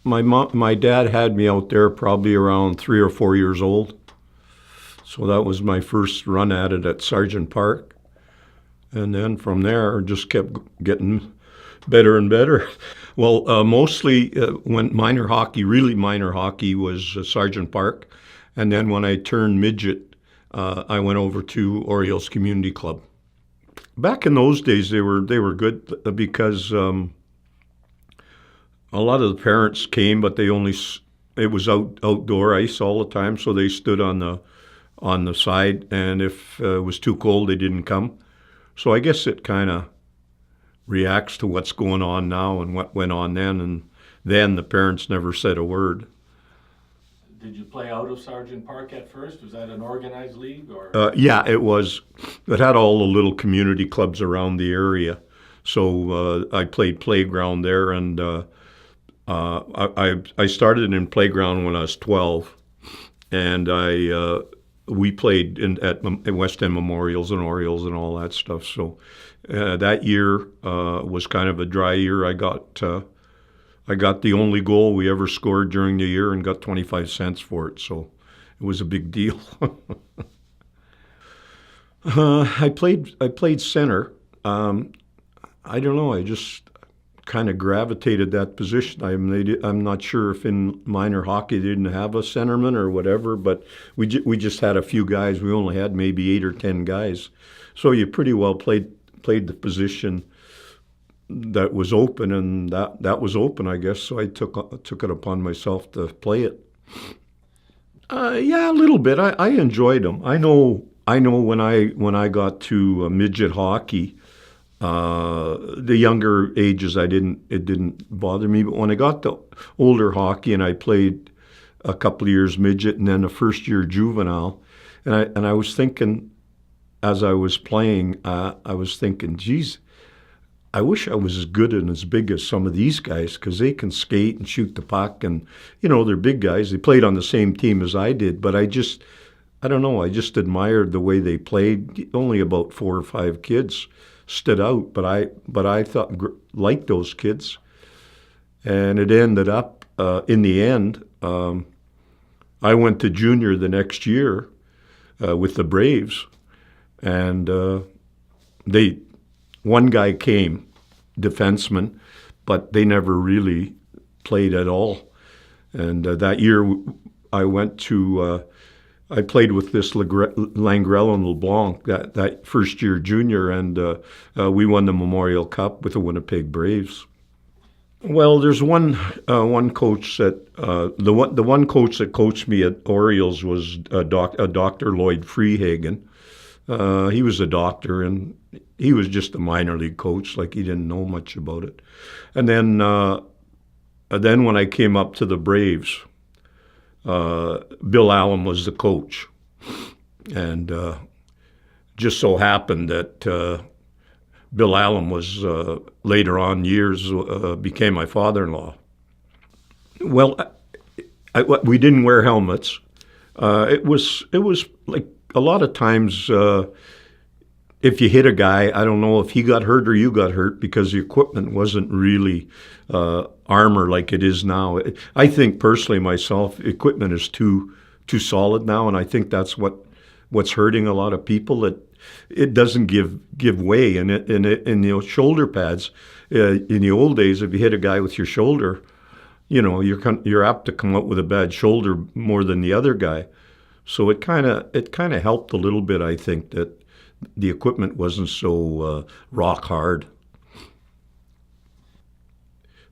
my dad had me out there probably around 3 or 4 years old. So that was my first run at it at Sergeant Park. And then from there, just kept getting better and better. Well, mostly when really minor hockey was Sergeant Park. And then when I turned midget, I went over to Orioles Community Club. Back in those days, they were good because a lot of the parents came, but it was outdoor ice all the time, so they stood on the side, and if it was too cold, they didn't come. So I guess it kind of reacts to what's going on now and what went on then, and then the parents never said a word. Did you play out of Sergeant Park at first? Was that an organized league, or? Yeah, it was. It had all the little community clubs around the area. So I played playground there, and I started in playground when I was 12, and we played at West End Memorials and Orioles and all that stuff. So that year was kind of a dry year. I got the only goal we ever scored during the year and got 25 cents for it. So it was a big deal. I played center. I don't know. I just kind of gravitated that position. I'm not sure if in minor hockey they didn't have a centerman or whatever, but we just had a few guys. We only had maybe 8 or 10 guys, so you pretty well played the position that was open, and that was open, I guess. So I took it upon myself to play it. Yeah, a little bit. I enjoyed them. I know when I got to midget hockey. The younger ages, it didn't bother me. But when I got to older hockey, and I played a couple of years midget and then a first year juvenile, and I was thinking, as I was playing, I was thinking, geez, I wish I was as good and as big as some of these guys, because they can skate and shoot the puck, and they're big guys. They played on the same team as I did, but I don't know. I just admired the way they played. Only about 4 or 5 kids stood out, but I thought liked those kids, and it ended up in the end. I went to junior the next year with the Braves, and one guy came, defenseman, but they never really played at all. And that year I went to. I played with this Langrel and LeBlanc that first year junior, and we won the Memorial Cup with the Winnipeg Braves. Well, there's one coach that the one coach that coached me at Orioles was Dr. Lloyd Freehagen. He was a doctor, and he was just a minor league coach, like he didn't know much about it. And then when I came up to the Braves, Bill Allen was the coach, and just so happened that Bill Allen was later on years became my father-in-law. Well, we didn't wear helmets. It was like a lot of times if you hit a guy, I don't know if he got hurt or you got hurt, because the equipment wasn't really armor like it is now. I think personally myself, equipment is too solid now, and I think that's what's hurting a lot of people. That it doesn't give way, and in the shoulder pads. In the old days, if you hit a guy with your shoulder, you're apt to come out with a bad shoulder more than the other guy. So it kind of helped a little bit, I think, that the equipment wasn't so rock hard.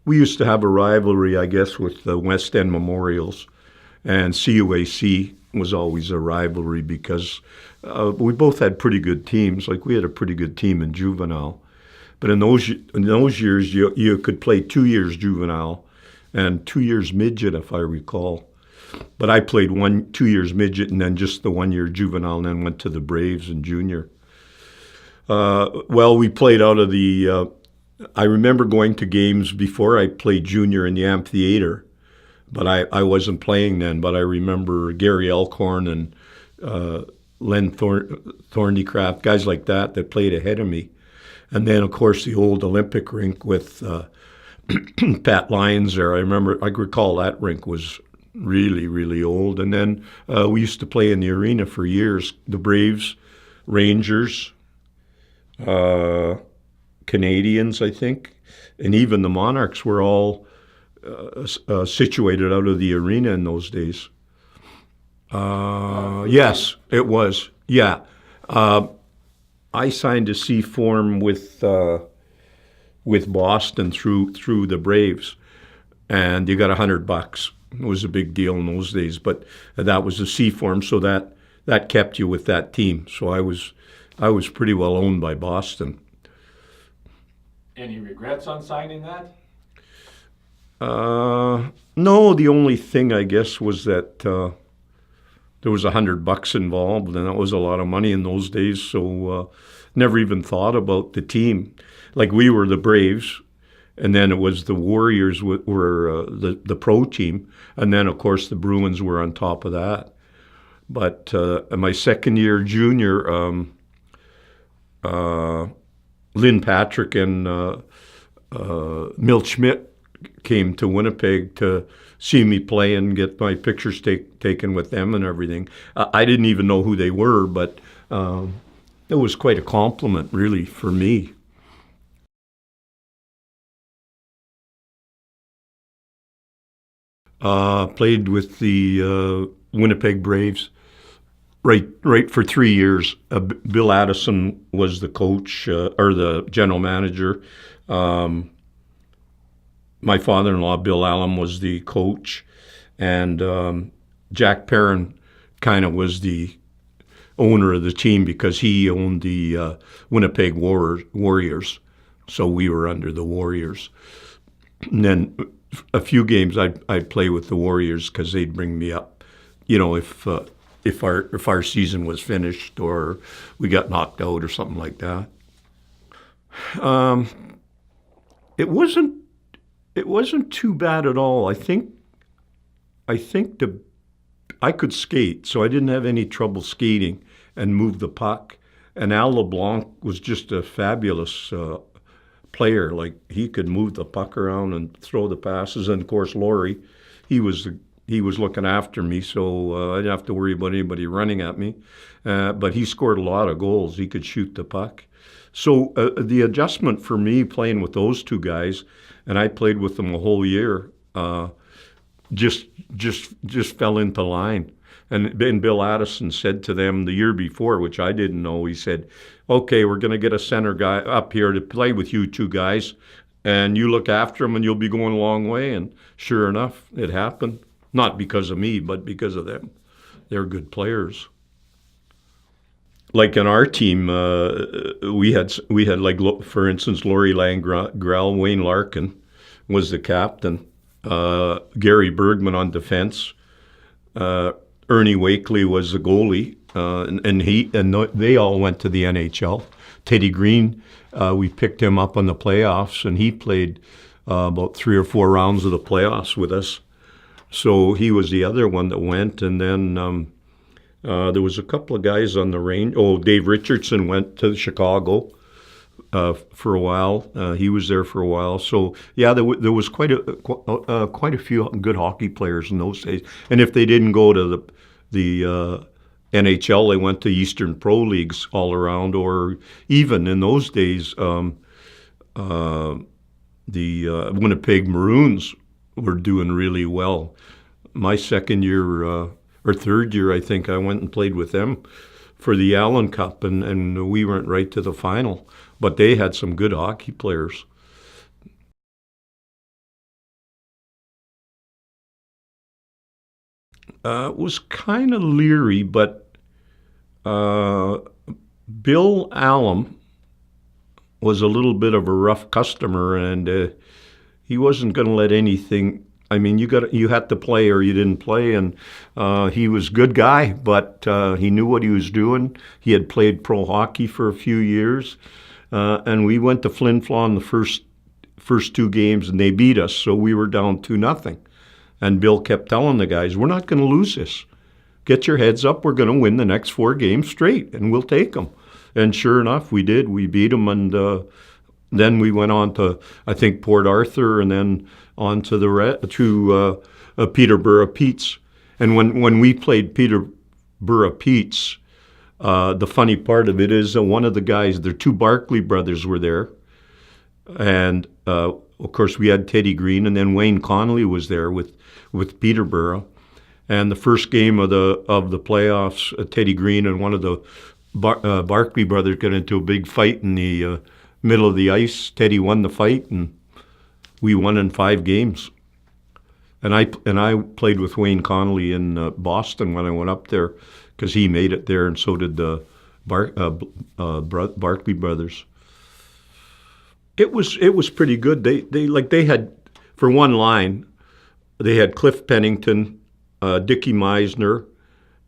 We used to have a rivalry, I guess, with the West End Memorials, and CUAC was always a rivalry because we both had pretty good teams. Like, we had a pretty good team in juvenile, but in those years you could play 2 years juvenile and 2 years midget, if I recall. But I played 2 years midget and then just the 1 year juvenile, and then went to the Braves in junior. Well, we played out of the. I remember going to games before I played junior in the amphitheater, but I wasn't playing then. But I remember Gary Elkhorn and Len Thornycraft, guys like that played ahead of me. And then, of course, the old Olympic rink with Pat Lyons there. I recall that rink was really, really old. And then we used to play in the arena for years. The Braves, Rangers, Canadians, I think, and even the Monarchs were all situated out of the arena in those days. Yes, it was. Yeah. I signed a C form with Boston through the Braves, and you got $100. It was a big deal in those days, but that was a C form, so that kept you with that team. So I was pretty well owned by Boston. Any regrets on signing that? No, the only thing I guess was that there was $100 involved, and that was a lot of money in those days. So never even thought about the team. Like we were the Braves, and then it was the Warriors were the pro team, and then of course the Bruins were on top of that. But in my second year junior, Lynn Patrick and Milt Schmidt came to Winnipeg to see me play and get my pictures taken with them and everything. I didn't even know who they were, but it was quite a compliment, really, for me. Played with the Winnipeg Braves right for 3 years. Bill Addison was the coach or the general manager. My father-in-law, Bill Allen, was the coach, and Jack Perrin kind of was the owner of the team because he owned the Winnipeg Warriors, so we were under the Warriors. And then a few games I'd play with the Warriors because they'd bring me up, if our season was finished or we got knocked out or something like that. It wasn't too bad at all. I think I could skate, so I didn't have any trouble skating and move the puck. And Al LeBlanc was just a fabulous player. Like he could move the puck around and throw the passes. And of course, Laurie, he was looking after me, so I didn't have to worry about anybody running at me. But he scored a lot of goals. He could shoot the puck. So the adjustment for me playing with those two guys, and I played with them a whole year, just fell into line. And Bill Addison said to them the year before, which I didn't know, he said, okay, we're going to get a center guy up here to play with you two guys, and you look after him and you'll be going a long way. And sure enough, it happened. Not because of me, but because of them. They're good players. Like in our team, we had like, for instance, Laurie Langrell, Wayne Larkin was the captain, Gary Bergman on defense, Ernie Wakely was the goalie, and they all went to the NHL. Teddy Green, we picked him up on the playoffs, and he played about 3 or 4 rounds of the playoffs with us. So he was the other one that went, and then there was a couple of guys on the range. Oh, Dave Richardson went to Chicago for a while. He was there for a while. So yeah, there was quite a few good hockey players in those days. And if they didn't go to the NHL, they went to Eastern Pro Leagues all around, or even in those days, the Winnipeg Maroons were doing really well. My second year or third year, I think, I went and played with them for the Allen Cup, and we went right to the final. But they had some good hockey players. It was kind of leery, but Bill Allen was a little bit of a rough customer, and he wasn't going to let anything. I mean, you had to play or you didn't play, and he was a good guy, but he knew what he was doing. He had played pro hockey for a few years, and we went to Flin Flon the first 2 games, and they beat us, so we were down 2-0. And Bill kept telling the guys, we're not going to lose this. Get your heads up. We're going to win the next 4 games straight, and we'll take them. And sure enough, we did. We beat them, and Then we went on to, I think, Port Arthur, and then on to Peterborough Pete's. And when we played Peterborough Pete's, the funny part of it is one of the guys, the two Barkley brothers were there. And, of course, we had Teddy Green, and then Wayne Connolly was there with Peterborough. And the first game of the playoffs, Teddy Green and one of the Barkley brothers got into a big fight in the middle of the ice. Teddy won the fight, and we won in 5 games. And I played with Wayne Connolly in Boston when I went up there, because he made it there, and so did the Barkley brothers. It was pretty good. They had, for one line, they had Cliff Pennington, Dickie Meisner,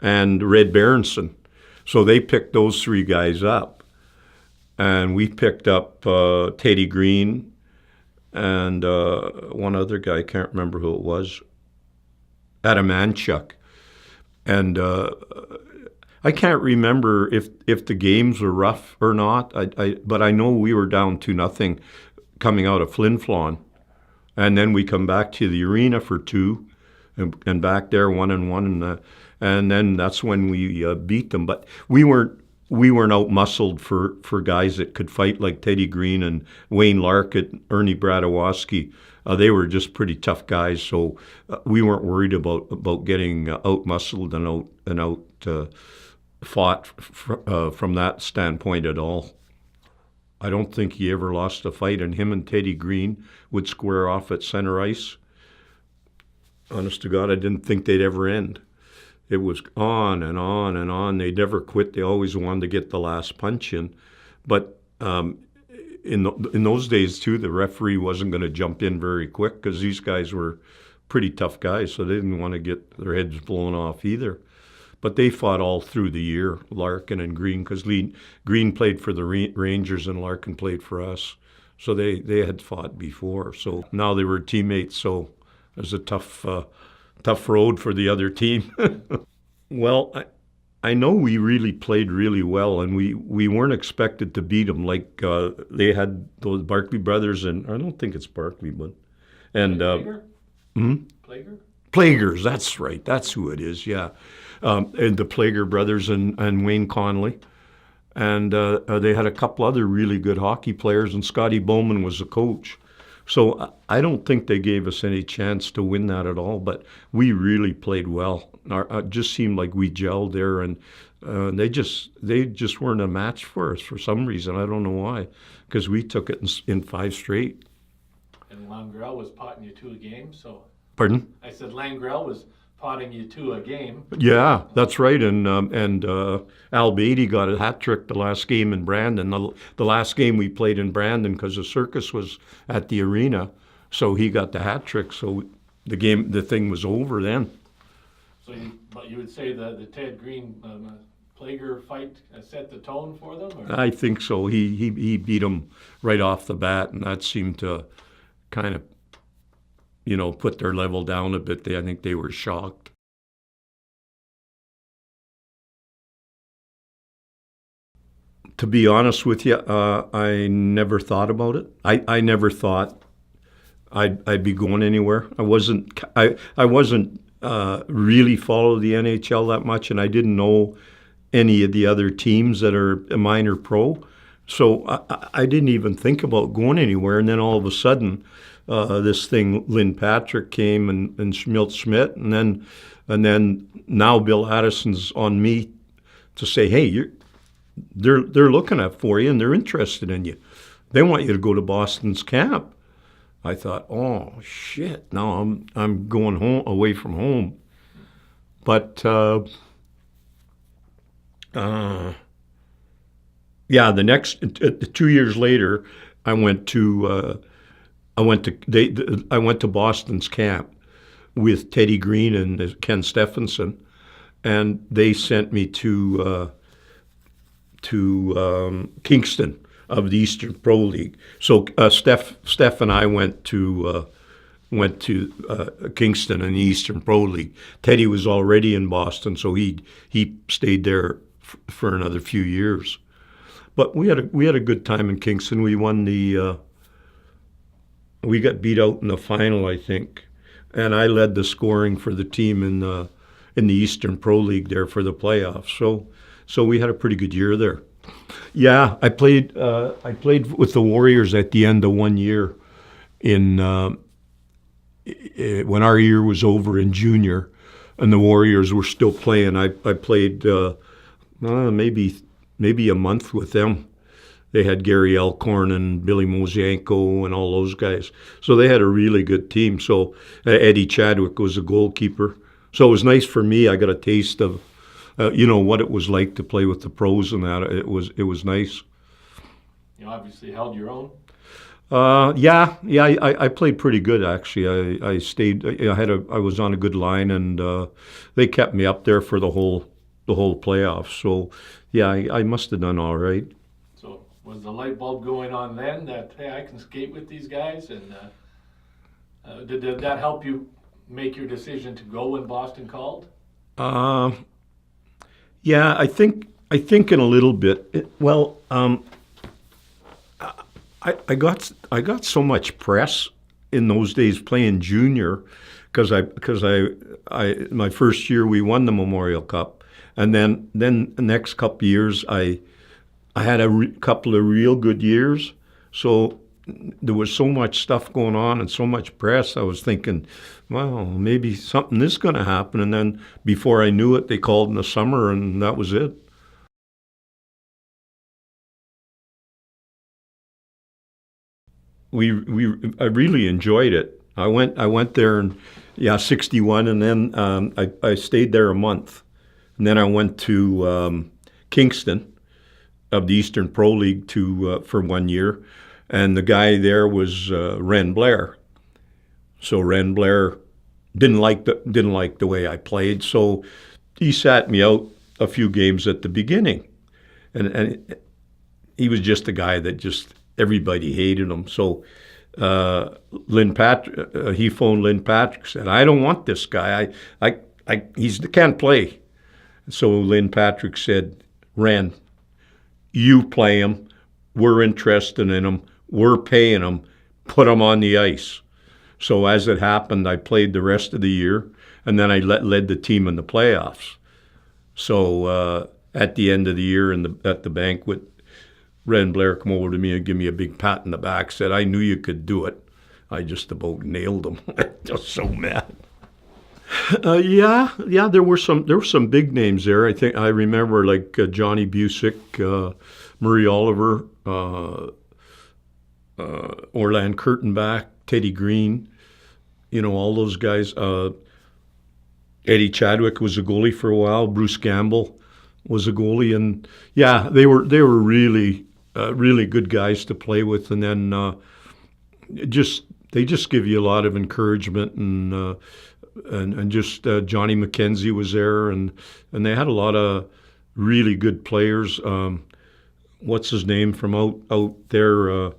and Red Berenson. So they picked those 3 guys up. And we picked up Teddy Green and one other guy, I can't remember who it was, Adamanchuk. And I can't remember if the games were rough or not, but I know we were down 2-0 coming out of Flin Flon. And then we come back to the arena for 2 and back there 1-1. And then that's when we beat them. But we weren't out-muscled for guys that could fight like Teddy Green and Wayne Larkett, Ernie Bradawoski. They were just pretty tough guys, so we weren't worried about getting out-muscled and out fought from that standpoint at all. I don't think he ever lost a fight, and him and Teddy Green would square off at center ice. Honest to God, I didn't think they'd ever end. It was on and on and on. They never quit. They always wanted to get the last punch in. But in those days, too, the referee wasn't going to jump in very quick, because these guys were pretty tough guys, so they didn't want to get their heads blown off either. But they fought all through the year, Larkin and Green, because Green played for the Rangers and Larkin played for us. So they had fought before. So now they were teammates, so it was a tough road for the other team. Well, I know we really played really well, and we weren't expected to beat them. Like they had those Barkley brothers, and I don't think it's Barkley, but and Plager? Plager? Plagers, that's right. That's who it is, yeah. And the Plager brothers and Wayne Connolly. And they had a couple other really good hockey players, and Scotty Bowman was the coach. So I don't think they gave us any chance to win that at all, but we really played well. It just seemed like we gelled there, and they just weren't a match for us for some reason. I don't know why, because we took it in 5 straight. And Langrel was potting you 2 a game, so... Pardon? I said Langrel was potting you 2 a game. Yeah, that's right. And Al Beatty got a hat trick the last game in Brandon. The last game we played in Brandon, because the circus was at the arena, so he got the hat trick. So the thing was over then. So you would say the Ted Green Plager fight set the tone for them? Or? I think so. He beat him right off the bat, and that seemed to kind of, put their level down a bit. I think they were shocked. To be honest with you, I never thought about it. I never thought I'd be going anywhere. I wasn't really follow the NHL that much, and I didn't know any of the other teams that are a minor pro. So I didn't even think about going anywhere. And then all of a sudden, this thing, Lynn Patrick came and Schmidt Schmidt, and then now Bill Addison's on me to say, hey, they're looking for you and they're interested in you. They want you to go to Boston's camp. I thought, oh shit! Now I'm going home, away from home. But yeah, the next 2 years later, I went to Boston's camp with Teddy Green and Ken Stephenson, and they sent me to Kingston of the Eastern Pro League. So Steph and I went to Kingston in the Eastern Pro League. Teddy was already in Boston, so he stayed there for another few years. But we had a good time in Kingston. We won we got beat out in the final, I think, and I led the scoring for the team in the Eastern Pro League there for the playoffs. So we had a pretty good year there. Yeah, I played with the Warriors at the end of one year in when our year was over in junior, and the Warriors were still playing. I played maybe a month with them. They had Gary Alcorn and Billy Mosienko and all those guys. So they had a really good team. So Eddie Chadwick was a goalkeeper. So it was nice for me. I got a taste of, what it was like to play with the pros and that. It was nice. You obviously held your own. Yeah. I played pretty good actually. I stayed. I was on a good line, and they kept me up there for the whole playoffs. So yeah, I must have done all right. So was the light bulb going on then that, hey, I can skate with these guys? And did that help you make your decision to go when Boston called? Yeah, I think in a little bit. I got so much press in those days playing junior because I my first year we won the Memorial Cup, and then the next couple of years I had a couple of real good years. So there was so much stuff going on and so much press. I was thinking, well, maybe something is going to happen. And then before I knew it, they called in the summer, and that was it. I really enjoyed it. I went there in 61, and then I stayed there a month, and then I went to Kingston of the Eastern Pro League for 1 year, and the guy there was Ren Blair. So Ren Blair didn't like the way I played, so he sat me out a few games at the beginning, and he was just a guy that just everybody hated him. So he phoned Lynn Patrick, said, "I don't want this guy. He can't play." So Lynn Patrick said, "Ren, you play him. We're interested in him. We're paying him. Put him on the ice." So as it happened, I played the rest of the year, and then I led the team in the playoffs. So at the end of the year at the banquet, Ren Blair come over to me and give me a big pat in the back, said, "I knew you could do it." I just about nailed him. Just so mad. Yeah, there were some big names there. I remember like Johnny Busick, Murray Oliver, Orland Kurtenbach, Teddy Green, all those guys. Eddie Chadwick was a goalie for a while. Bruce Gamble was a goalie, and yeah, they were really good guys to play with. And then they just give you a lot of encouragement, and just Johnny McKenzie was there, and they had a lot of really good players. What's his name from out there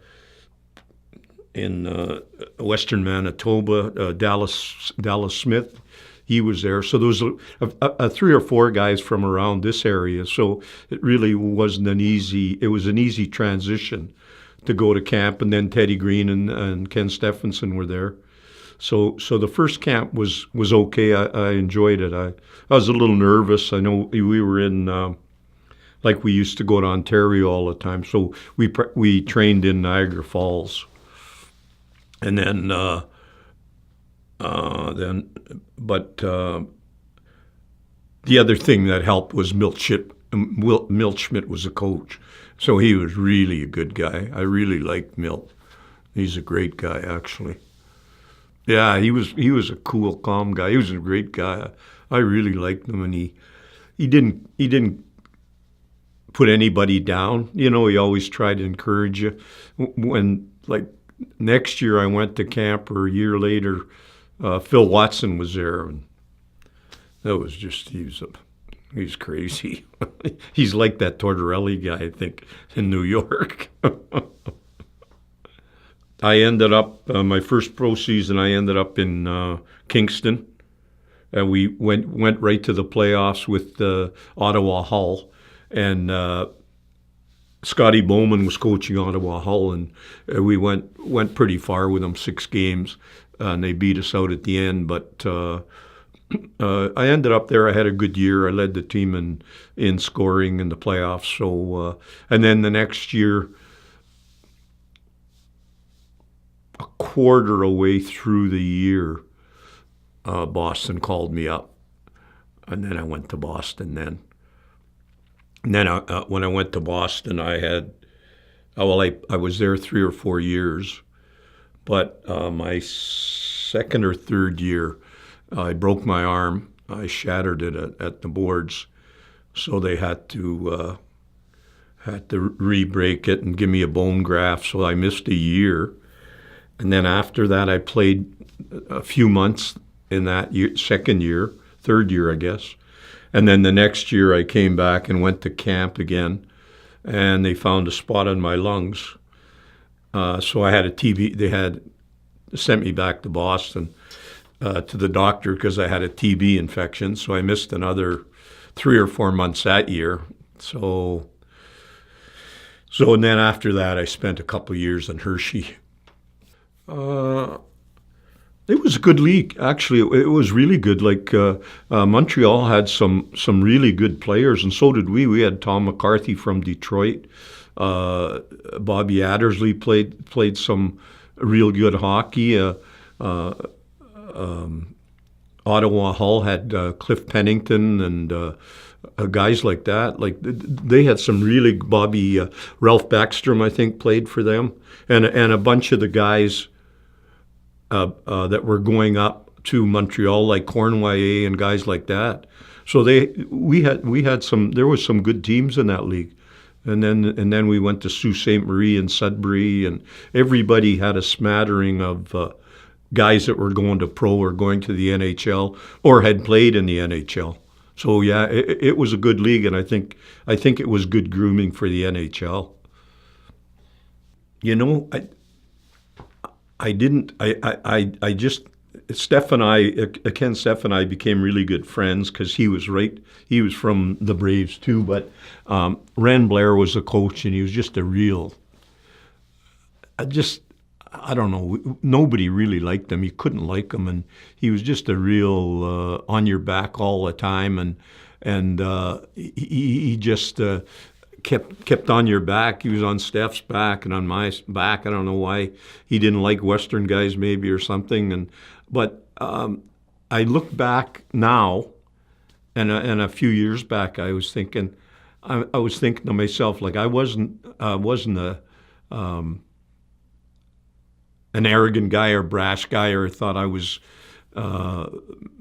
in Western Manitoba? Dallas Smith. He was there. So there was a 3 or 4 guys from around this area. So it really wasn't an easy transition to go to camp. And then Teddy Green and Ken Stephenson were there. So the first camp was okay. I enjoyed it. I was a little nervous. I know we were in, like we used to go to Ontario all the time. So we trained in Niagara Falls. And then the other thing that helped was Milt Schmidt was a coach, so he was really a good guy. I really liked Milt. He's a great guy, actually. Yeah, he was a cool, calm guy. He was a great guy. I really liked him, and he didn't put anybody down. He always tried to encourage you. When like next year I went to camp, or a year later, Phil Watson was there, and that was just he's crazy. He's like that Tortorelli guy, I think, in New York. I ended up my first pro season. I ended up in Kingston, and we went right to the playoffs with Ottawa Hull, and Scotty Bowman was coaching Ottawa Hull, and we went pretty far with them, 6 games, and they beat us out at the end. But I ended up there. I had a good year. I led the team in scoring in the playoffs. So and then the next year, a quarter away through the year, Boston called me up, and then I went to Boston. And then when I went to Boston, I had I was there 3 or 4 years, but my second or third year, I broke my arm. I shattered it at the boards, so they had to re-break it and give me a bone graft. So I missed a year, and then after that, I played a few months in that year, second year, third year, I guess. And then the next year, I came back and went to camp again, and they found a spot on my lungs. So I had a TB. They had sent me back to Boston to the doctor because I had a TB infection. So I missed another 3 or 4 months that year. So and then after that, I spent a couple of years in Hershey. It was a good league, actually. It was really good. Like Montreal had some really good players, and so did we. We had Tom McCarthy from Detroit. Bobby Addersley played some real good hockey. Ottawa Hull had Cliff Pennington and guys like that. Like they had some really Ralph Backstrom, I think, played for them, and a bunch of the guys that were going up to Montreal, like Cornway and guys like that. So we had some. There was some good teams in that league, and then we went to Sault Ste. Marie and Sudbury, and everybody had a smattering of guys that were going to pro or going to the NHL or had played in the NHL. So yeah, it was a good league, and I think it was good grooming for the NHL. You know, I didn't. I just Ken Steff and I became really good friends because he was from the Braves too. But Ren Blair was the coach, and he was just a real. I don't know. Nobody really liked him. You couldn't like him, and he was just a real on your back all the time, and he just. Kept on your back. He was on Steph's back and on my back. I don't know why he didn't like Western guys, maybe, or something. But I look back now, and a few years back, I was thinking to myself, like I wasn't an arrogant guy or brash guy or thought I was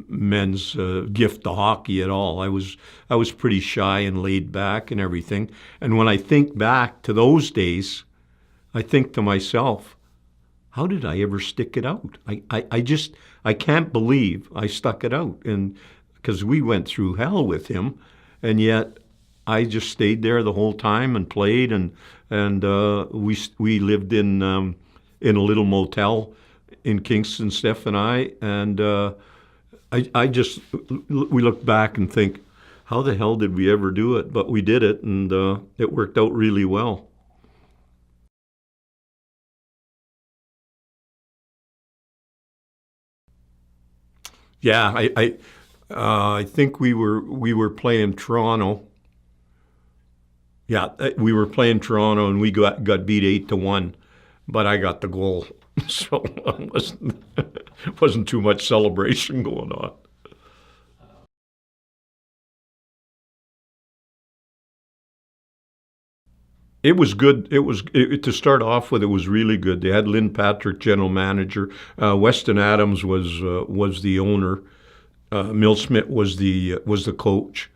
men's gift to hockey at all. I was pretty shy and laid back and everything. And when I think back to those days, I think to myself, how did I ever stick it out? I can't believe I stuck it out, and because we went through hell with him, and yet I just stayed there the whole time and played, and we lived in a little motel in Kingston, Steph and I, and we look back and think, how the hell did we ever do it? But we did it, and it worked out really well. Yeah, I think we were playing Toronto. Yeah, we were playing Toronto, and we got beat 8-1, but I got the goal, so it wasn't too much celebration going on. It was good. To start off with. It was really good. They had Lynn Patrick, general manager. Weston Adams was the owner. Mill Smith was the coach.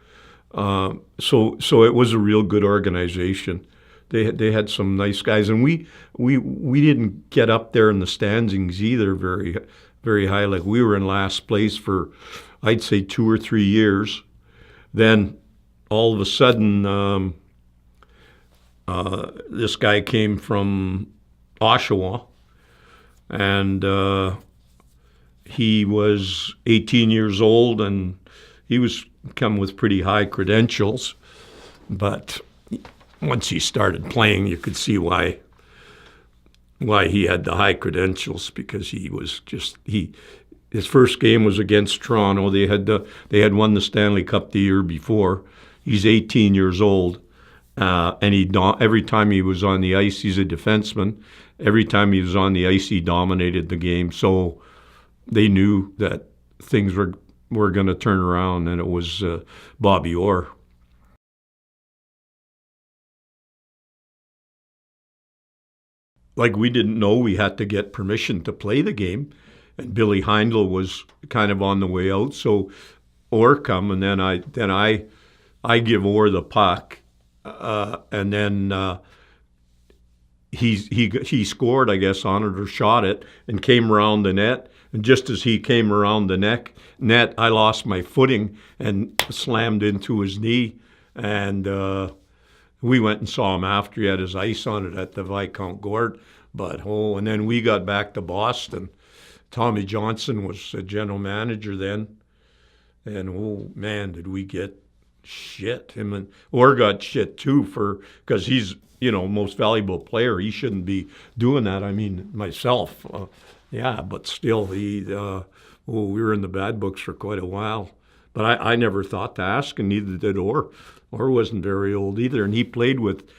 So it was a real good organization. They had some nice guys, and we didn't get up there in the standings either very very high. Like we were in last place for, I'd say, 2 or 3 years. Then all of a sudden, this guy came from Oshawa, and he was 18 years old, and he was come with pretty high credentials, but once he started playing, you could see why he had the high credentials, because he was just his first game was against Toronto. They had won the Stanley Cup the year before. He's 18 years old, and every time he was on the ice, he's a defenseman. Every time he was on the ice, he dominated the game. So they knew that things were going to turn around, and it was Bobby Orr. Like, we didn't know we had to get permission to play the game, and Billy Heindl was kind of on the way out. So Orr come, and then I give Orr the puck, and then he scored, I guess, on it or shot it, and came around the net. And just as he came around the net, I lost my footing and slammed into his knee, and we went and saw him after. He had his ice on it at the Viscount Gord. And then we got back to Boston. Tommy Johnson was the general manager then. And, oh, man, did we get shit. Him and Orr got shit, too, because he's, most valuable player. He shouldn't be doing that. I mean, myself. Yeah, but still, we were in the bad books for quite a while. But I never thought to ask, and neither did Orr. Orr wasn't very old either, and he played with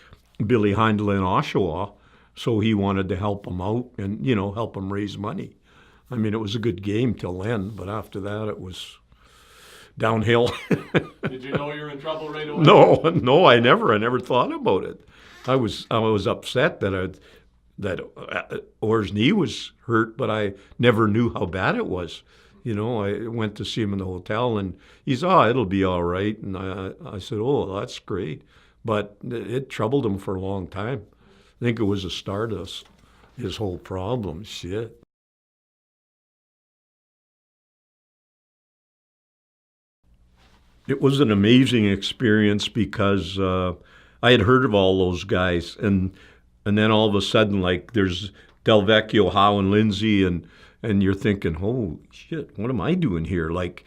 Billy Heindl in Oshawa, so he wanted to help him out and, help him raise money. I mean, it was a good game till then, but after that it was downhill. Did you know you were in trouble right away? No, I never thought about it. I was upset that Orr's knee was hurt, but I never knew how bad it was. I went to see him in the hotel, and he said, it'll be all right. And I said, oh, that's great. But it troubled him for a long time. I think it was the start of his whole problem. Shit. It was an amazing experience because I had heard of all those guys, and then all of a sudden, like, there's Delvecchio, Howe, and Lindsay, and you're thinking, oh shit, what am I doing here? Like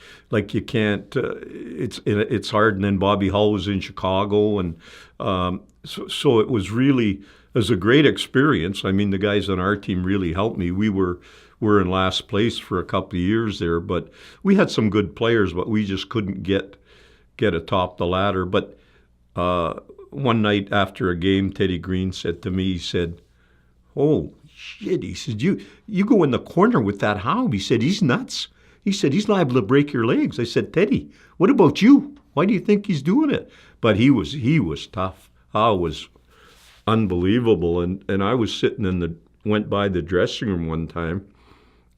you can't. It's hard. And then Bobby Hull was in Chicago, and so it was a great experience. I mean, the guys on our team really helped me. We were in last place for a couple of years there, but we had some good players, but we just couldn't get atop the ladder. But one night after a game, Teddy Green said to me, he said, oh, shit, he said, you go in the corner with that Howe. He said, he's nuts. He said, he's liable to break your legs. I said, Teddy, what about you? Why do you think he's doing it? But he was tough. Howe was unbelievable. And I was sitting went by the dressing room one time,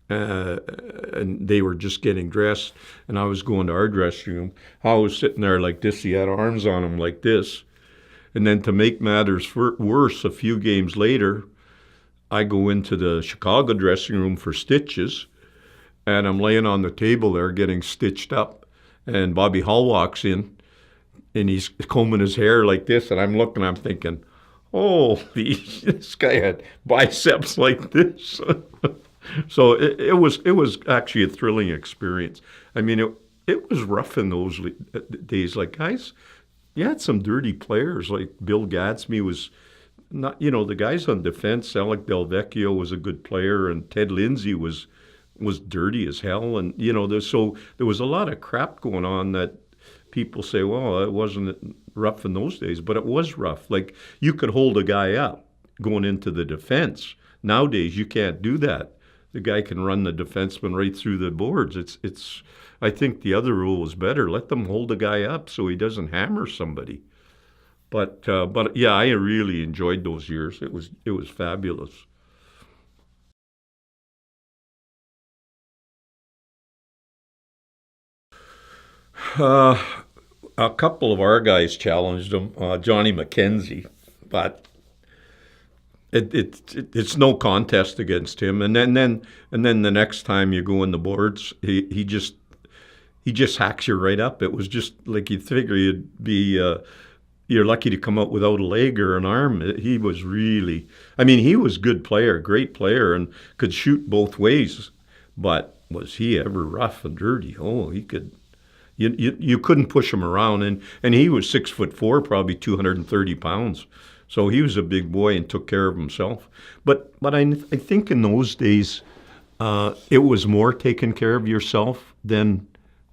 and they were just getting dressed, and I was going to our dressing room. Howe was sitting there like this. He had arms on him like this. And then to make matters worse, a few games later, I go into the Chicago dressing room for stitches, and I'm laying on the table there getting stitched up, and Bobby Hull walks in, and he's combing his hair like this, and I'm looking, I'm thinking, oh, this guy had biceps like this. So it was actually a thrilling experience. I mean, it was rough in those days. Like, guys, you had some dirty players, like Bill Gadsby was not, the guys on defense, Alec Delvecchio was a good player, and Ted Lindsay was dirty as hell. And, so there was a lot of crap going on that people say, well, it wasn't rough in those days, but it was rough. Like, you could hold a guy up going into the defense. Nowadays, you can't do that. The guy can run the defenseman right through the boards. It's. I think the other rule is better. Let them hold a guy up so he doesn't hammer somebody. But yeah, I really enjoyed those years. It was fabulous. A couple of our guys challenged him, Johnny McKenzie, but it's no contest against him. And then the next time you go in the boards, he just hacks you right up. It was just like you'd figure you'd be you're lucky to come out without a leg or an arm. He was really, I mean, he was a good player, great player, and could shoot both ways. But was he ever rough and dirty? Oh, he could You couldn't push him around, and he was 6'4", probably 230 pounds. So he was a big boy and took care of himself. But I think in those days, it was more taking care of yourself than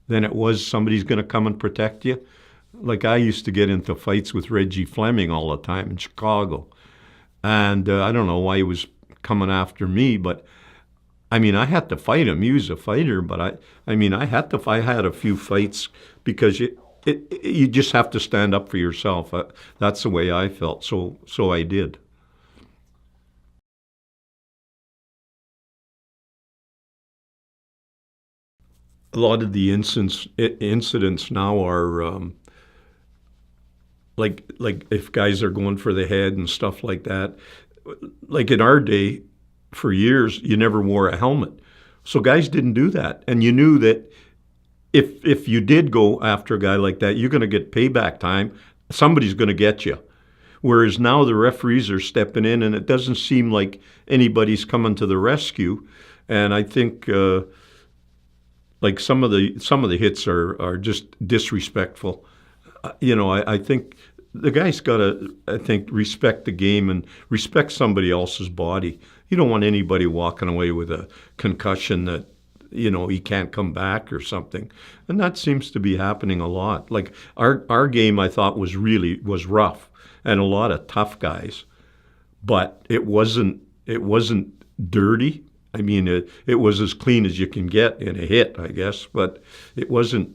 it was somebody's going to come and protect you. Like I used to get into fights with Reggie Fleming all the time in Chicago, and I don't know why he was coming after me, but I mean I had to fight him. He was a fighter, but I had to. I had a few fights because you just have to stand up for yourself. That's the way I felt. So I did. A lot of the incidents now are like if guys are going for the head and stuff like that. Like in our day, for years, you never wore a helmet, so guys didn't do that, and you knew that if you did go after a guy like that, you're going to get payback time. Somebody's going to get you. Whereas now the referees are stepping in, and it doesn't seem like anybody's coming to the rescue. And I think like some of the hits are just disrespectful. I think the guy's got to, I think, respect the game and respect somebody else's body. You don't want anybody walking away with a concussion that, he can't come back or something. And that seems to be happening a lot. Like our game, I thought was rough and a lot of tough guys, but it wasn't dirty. I mean, it was as clean as you can get in a hit, I guess, but it wasn't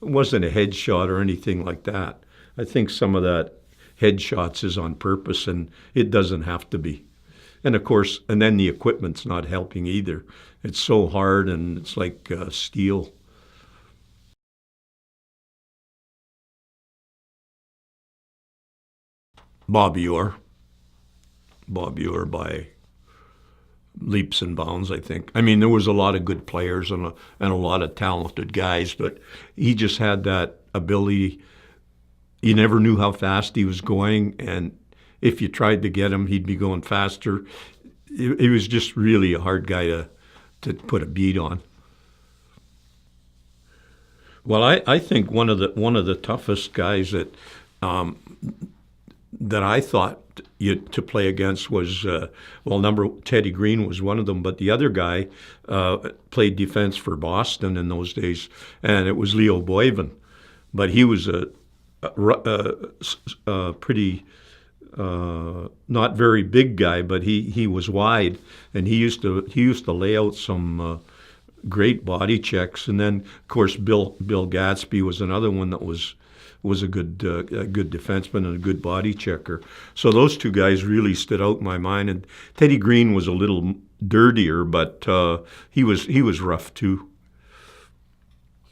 a headshot or anything like that. I think some of that headshots is on purpose, and it doesn't have to be. And of course, and then the equipment's not helping either. It's so hard, and it's like steel. Bobby Orr. Bobby Orr by leaps and bounds, I think. I mean, there was a lot of good players and a lot of talented guys, but he just had that ability. You never knew how fast he was going, and if you tried to get him, he'd be going faster. He was just really a hard guy to put a beat on. Well, I think one of the toughest guys that I thought to play against was Teddy Green was one of them, but the other guy played defense for Boston in those days, and it was Leo Boivin. But he was a pretty not very big guy, but he was wide, and he used to lay out some great body checks. And then of course Bill Gadsby was another one that was a good defenseman and a good body checker. So those two guys really stood out in my mind. And Teddy Green was a little dirtier, but he was rough too.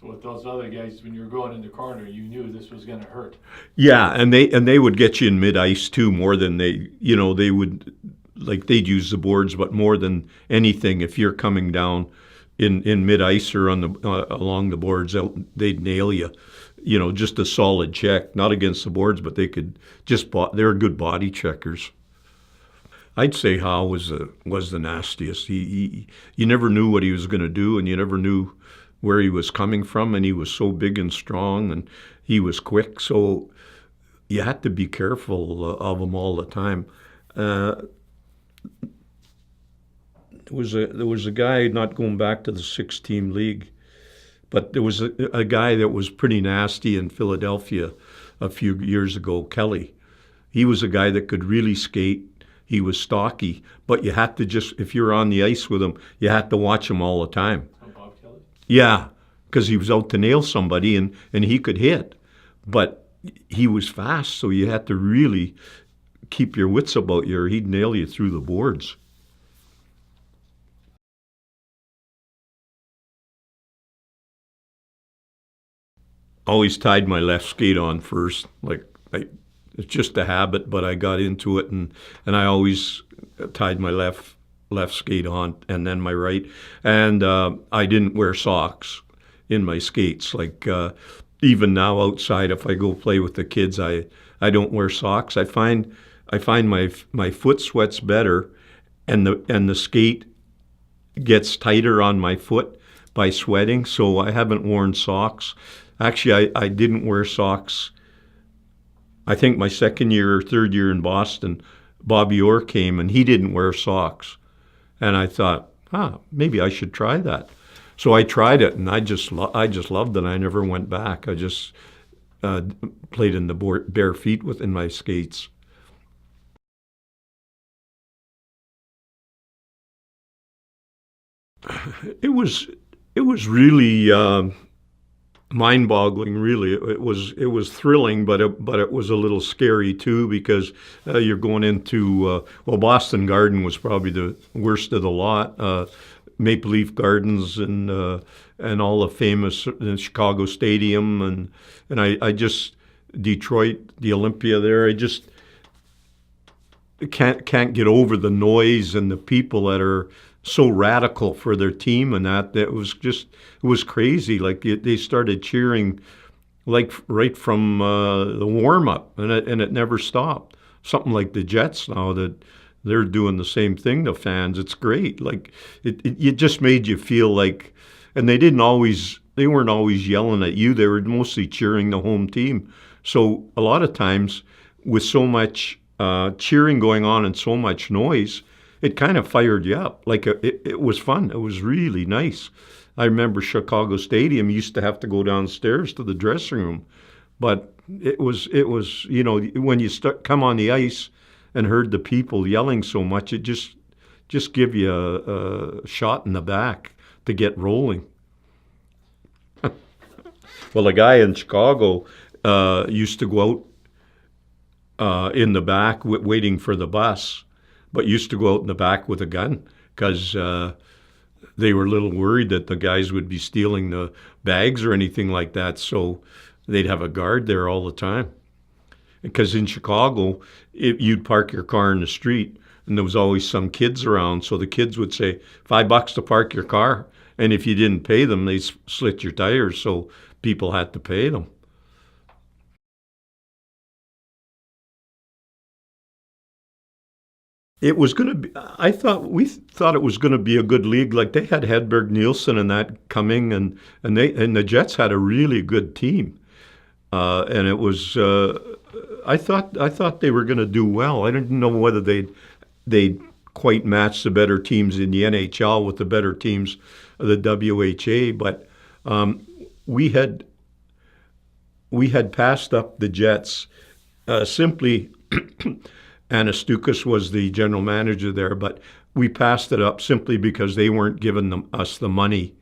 So with those other guys, when you were going in the corner, you knew this was going to hurt. Yeah, and they would get you in mid ice too, more than they would, like they'd use the boards, but more than anything, if you're coming down in mid ice or on the along the boards, they'd nail you. Just a solid check, not against the boards, but they're good body checkers. I'd say Howe was the nastiest. You never knew what he was going to do, and you never knew where he was coming from, and he was so big and strong, and he was quick, so you had to be careful of him all the time. There was a guy, not going back to the 6-team league, but there was a guy that was pretty nasty in Philadelphia a few years ago, Kelly. He was a guy that could really skate. He was stocky, but you had to if you were on the ice with him, you had to watch him all the time. Oh, Bob Kelly? Yeah, because he was out to nail somebody, and he could hit. But he was fast, so you had to really keep your wits about you, or he'd nail you through the boards. Always tied my left skate on first. It's just a habit, but I got into it, and I always tied my left skate on, and then my right. And I didn't wear socks in my skates. Even now outside, if I go play with the kids, I don't wear socks. I find my foot sweats better, and the skate gets tighter on my foot by sweating. So I haven't worn socks. Actually, I didn't wear socks. I think my second year or third year in Boston, Bobby Orr came and he didn't wear socks. And I thought, maybe I should try that. So I tried it, and I just loved it. I never went back. I just played in the bare feet in my skates. It was really mind-boggling. Really, it was thrilling, but it was a little scary too, because you're going into Boston Garden was probably the worst of the lot. Maple Leaf Gardens and all the famous Chicago Stadium and I just Detroit, the Olympia there. I just can't get over the noise and the people that are so radical for their team, and that it was crazy. Like they started cheering like right from the warm up, and it never stopped. Something like the Jets now, that they're doing the same thing to fans. It's great. Like it just made you feel like, and they weren't always yelling at you. They were mostly cheering the home team. So a lot of times, with so much cheering going on and so much noise, it kind of fired you up. Like it was fun. It was really nice. I remember Chicago Stadium used to have to go downstairs to the dressing room, but it was when you come on the ice and heard the people yelling so much, it just give you a shot in the back to get rolling. Well, a guy in Chicago used to go out in the back waiting for the bus, but used to go out in the back with a gun because they were a little worried that the guys would be stealing the bags or anything like that. So they'd have a guard there all the time. Because in Chicago, you'd park your car in the street, and there was always some kids around. So the kids would say, $5 to park your car. And if you didn't pay them, they slit your tires. So people had to pay them. It was going to be, we thought it was going to be a good league. Like they had Hedberg Nielsen and that coming, and the Jets had a really good team. And it was, I thought they were going to do well. I didn't know whether they'd quite match the better teams in the NHL with the better teams of the WHA, but we had passed up the Jets simply. Anastukas was the general manager there, but we passed it up simply because they weren't giving us the money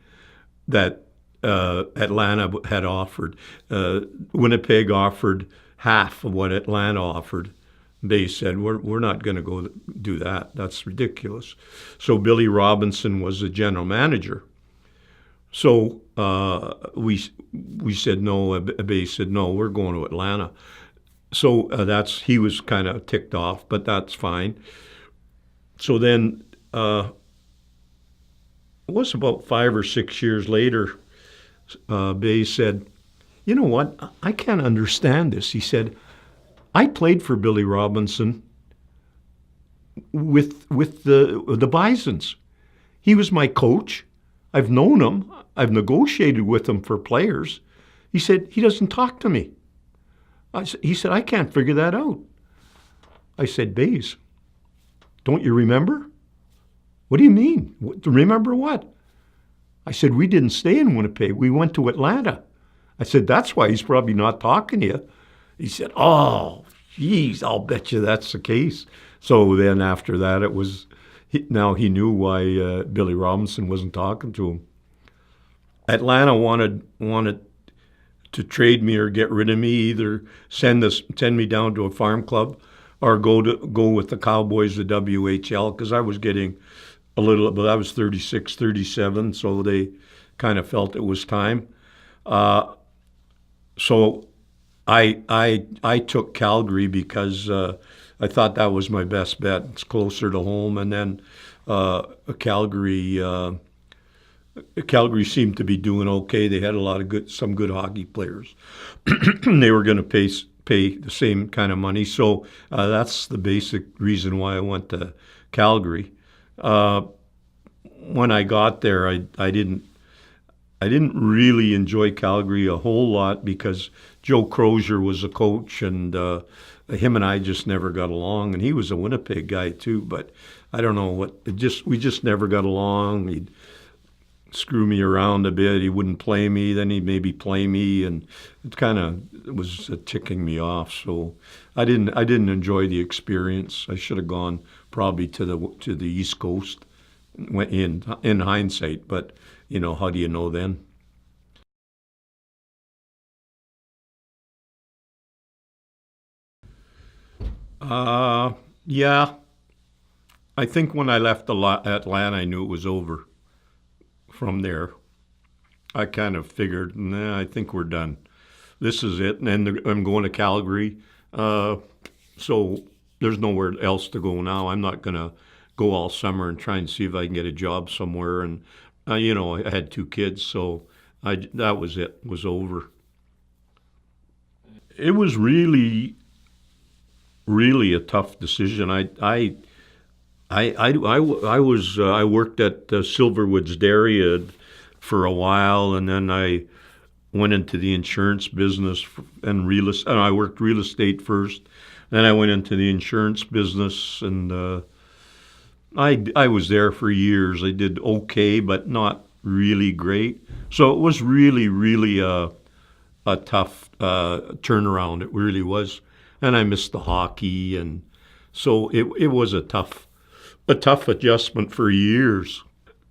that Atlanta had offered. Winnipeg offered half of what Atlanta offered. They said, we're not going to go do that. That's ridiculous. So Billy Robinson was the general manager. So we said no. Bay said no. We're going to Atlanta. So he was kind of ticked off, but that's fine. So then it was about 5 or 6 years later, Bay said, you know what? I can't understand this. He said, I played for Billy Robinson with the Bisons. He was my coach. I've known him. I've negotiated with him for players. He said, he doesn't talk to me. He said, I can't figure that out. I said, Bays, don't you remember? What do you mean? Remember what? I said, we didn't stay in Winnipeg. We went to Atlanta. I said, that's why he's probably not talking to you. He said, oh, geez, I'll bet you that's the case. So then after that, now he knew why Billy Robinson wasn't talking to him. Atlanta wanted to trade me or get rid of me, either send me down to a farm club or go with the Cowboys, the WHL, because I was getting a little, but I was 36, 37, so they kind of felt it was time. So I took Calgary because I thought that was my best bet. It's closer to home, and then Calgary seemed to be doing okay. They had some good hockey players. They were going to pay the same kind of money, so that's the basic reason why I went to Calgary. When I got there, I didn't I didn't really enjoy Calgary a whole lot because Joe Crozier was a coach, and him and I just never got along. And he was a Winnipeg guy too, but I don't know what. We just never got along. He'd screw me around a bit. He wouldn't play me. Then he'd maybe play me, and it kind of was ticking me off. So I didn't enjoy the experience. I should have gone probably to the East Coast in hindsight, but how do you know then? Uh, yeah, I think when I left Atlanta, I knew it was over. From there, I kind of figured, nah, I think we're done. This is it, and I'm going to Calgary. Uh, so there's nowhere else to go now. I'm not gonna go all summer and try and see if I can get a job somewhere. And I had two kids, so that was it. It was over. It was really, really a tough decision. I worked at Silverwood's Dairy for a while, and then I went into the insurance business and real estate. I worked real estate first, then I went into the insurance business, and I was there for years. I did okay, but not really great. So it was really, really a tough turnaround. It really was, and I missed the hockey, and so it was a tough adjustment for years.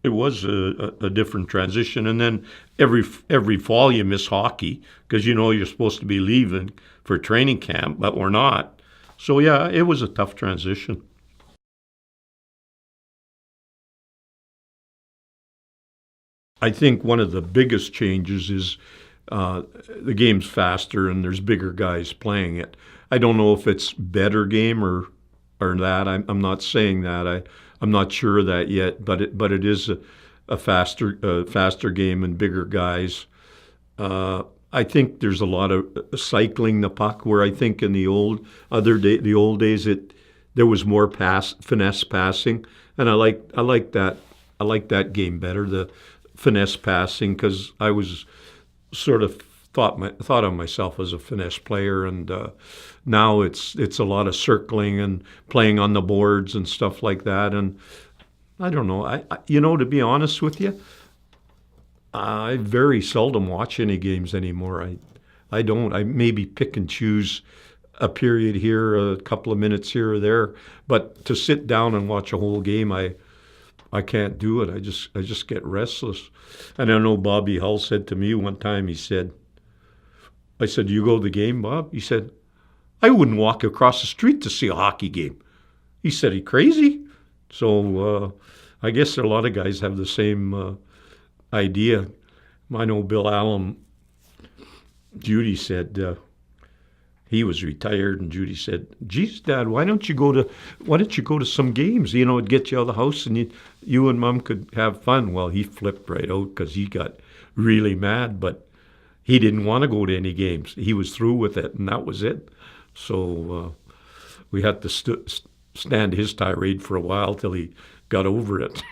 It was a different transition, and then every fall you miss hockey because you're supposed to be leaving for training camp, but we're not. So yeah, it was a tough transition. I think one of the biggest changes is uh, the game's faster and there's bigger guys playing it. I don't know if it's better game or that. I'm not saying that. I'm not sure of that yet. But it is a faster game and bigger guys. I think there's a lot of cycling the puck. Where I think in the old days, there was more finesse passing, and I like that. I like that game better, the finesse passing, because I was sort of thought of myself as a finesse player, and now it's a lot of circling and playing on the boards and stuff like that. And I don't know. To be honest with you, I very seldom watch any games anymore. I don't. I maybe pick and choose a period here, a couple of minutes here or there, but to sit down and watch a whole game, I can't do it. I just get restless. And I know Bobby Hull said to me one time. I said, "You go to the game, Bob?" He said, "I wouldn't walk across the street to see a hockey game." He said, "Are you crazy?" So I guess a lot of guys have the same idea. I know Bill Allen. Judy said he was retired, and Judy said, "Geez, Dad, why don't you go to some games? It'd get you out of the house, and you and Mom could have fun." Well, he flipped right out because he got really mad, but he didn't want to go to any games. He was through with it, and that was it. So we had to stand his tirade for a while till he got over it.